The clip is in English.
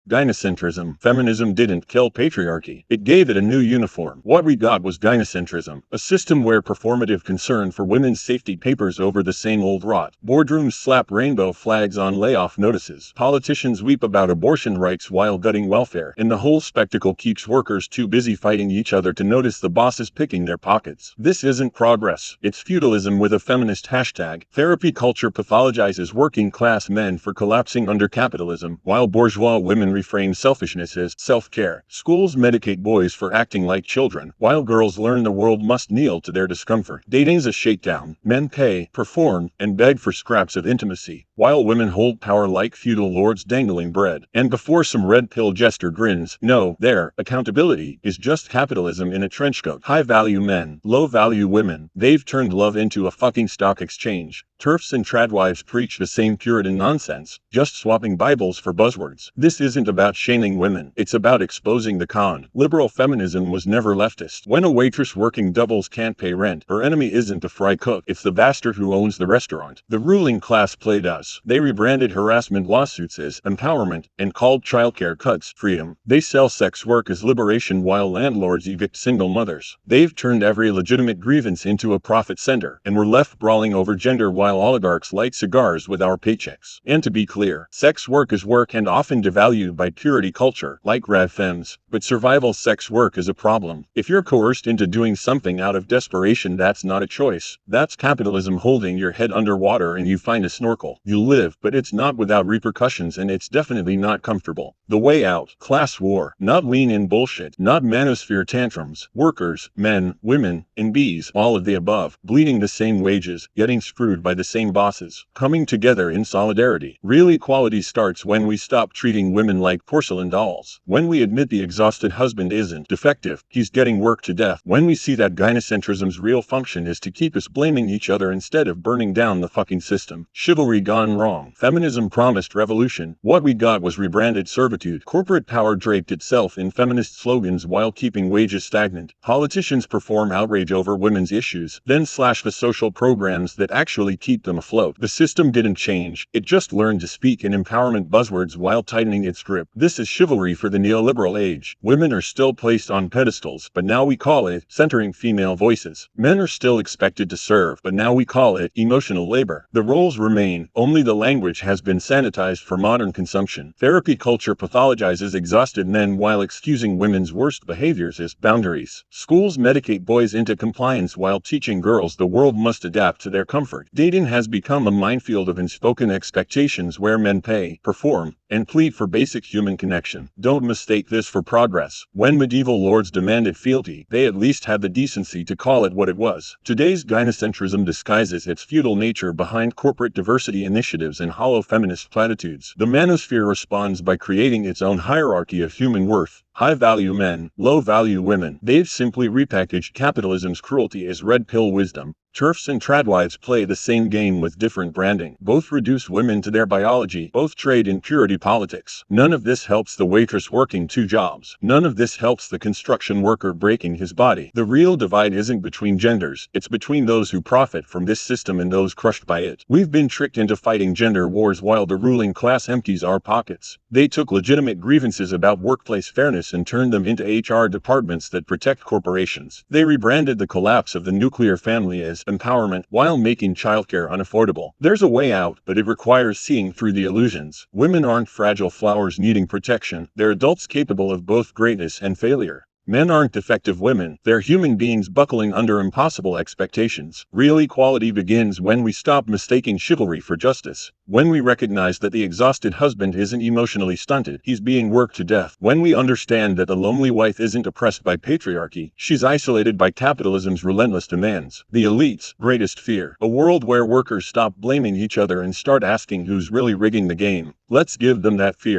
Gynocentrism. Feminism didn't kill patriarchy. It gave it a new uniform. What we got was gynocentrism, a system where performative concern for women's safety papers over the same old rot. Boardrooms slap rainbow flags on layoff notices. Politicians weep about abortion rights while gutting welfare. And the whole spectacle keeps workers too busy fighting each other to notice the bosses picking their pockets. This isn't progress. It's feudalism with a feminist hashtag. Therapy culture pathologizes working class men for collapsing under capitalism, while bourgeois women reframe selfishness as self-care. Schools medicate boys for acting like children, while girls learn the world must kneel to their discomfort. Dating's a shakedown. Men pay, perform, and beg for scraps of intimacy, while women hold power like feudal lords dangling bread. And before some red pill jester grins, no, their accountability is just capitalism in a trenchcoat. High-value men, low-value women. They've turned love into a fucking stock exchange. TERFs and tradwives preach the same Puritan nonsense, just swapping Bibles for buzzwords. This isn't about shaming women, it's about exposing the con. Liberal feminism was never leftist. When a waitress working doubles can't pay rent, her enemy isn't the fry cook, it's the bastard who owns the restaurant. The ruling class played us. They rebranded harassment lawsuits as empowerment and called childcare cuts freedom. They sell sex work as liberation while landlords evict single mothers. They've turned every legitimate grievance into a profit center, and we're left brawling over gender while oligarchs light cigars with our paychecks. And to be clear, sex work is work and often devalued by purity culture, like rad femmes, but survival sex work is a problem. If you're coerced into doing something out of desperation, that's not a choice. That's capitalism holding your head underwater and you find a snorkel. You live, but it's not without repercussions and it's definitely not comfortable. The way out. Class war. Not lean-in bullshit. Not manosphere tantrums. Workers, men, women, and bees, all of the above, bleeding the same wages, getting screwed by the same bosses, coming together in solidarity. Real equality starts when we stop treating women like porcelain dolls. When we admit the exhausted husband isn't defective, he's getting worked to death. When we see that gynocentrism's real function is to keep us blaming each other instead of burning down the fucking system. Chivalry gone wrong. Feminism promised revolution. What we got was rebranded servitude. Corporate power draped itself in feminist slogans while keeping wages stagnant. Politicians perform outrage over women's issues, then slash the social programs that actually keep them afloat. The system didn't change, it just learned to speak in empowerment buzzwords while tightening its grip. This is chivalry for the neoliberal age. Women are still placed on pedestals, but now we call it centering female voices. Men are still expected to serve, but now we call it emotional labor. The roles remain, only the language has been sanitized for modern consumption. Therapy culture pathologizes exhausted men while excusing women's worst behaviors as boundaries. Schools medicate boys into compliance while teaching girls the world must adapt to their comfort. Dating has become a minefield of unspoken expectations where men pay, perform, and plead for basic human connection. Don't mistake this for progress. When medieval lords demanded fealty, they at least had the decency to call it what it was. Today's gynocentrism disguises its feudal nature behind corporate diversity initiatives and hollow feminist platitudes. The manosphere responds by creating its own hierarchy of human worth. High-value men, low-value women. They've simply repackaged capitalism's cruelty as red pill wisdom. TERFs and tradwives play the same game with different branding. Both reduce women to their biology. Both trade in purity politics. None of this helps the waitress working two jobs. None of this helps the construction worker breaking his body. The real divide isn't between genders. It's between those who profit from this system and those crushed by it. We've been tricked into fighting gender wars while the ruling class empties our pockets. They took legitimate grievances about workplace fairness and turned them into HR departments that protect corporations. They rebranded the collapse of the nuclear family as empowerment while making childcare unaffordable. There's a way out, but it requires seeing through the illusions. Women aren't fragile flowers needing protection. They're adults capable of both greatness and failure. Men aren't defective women, they're human beings buckling under impossible expectations. Real equality begins when we stop mistaking chivalry for justice. When we recognize that the exhausted husband isn't emotionally stunted, he's being worked to death. When we understand that the lonely wife isn't oppressed by patriarchy, she's isolated by capitalism's relentless demands. The elite's greatest fear. A world where workers stop blaming each other and start asking who's really rigging the game. Let's give them that fear.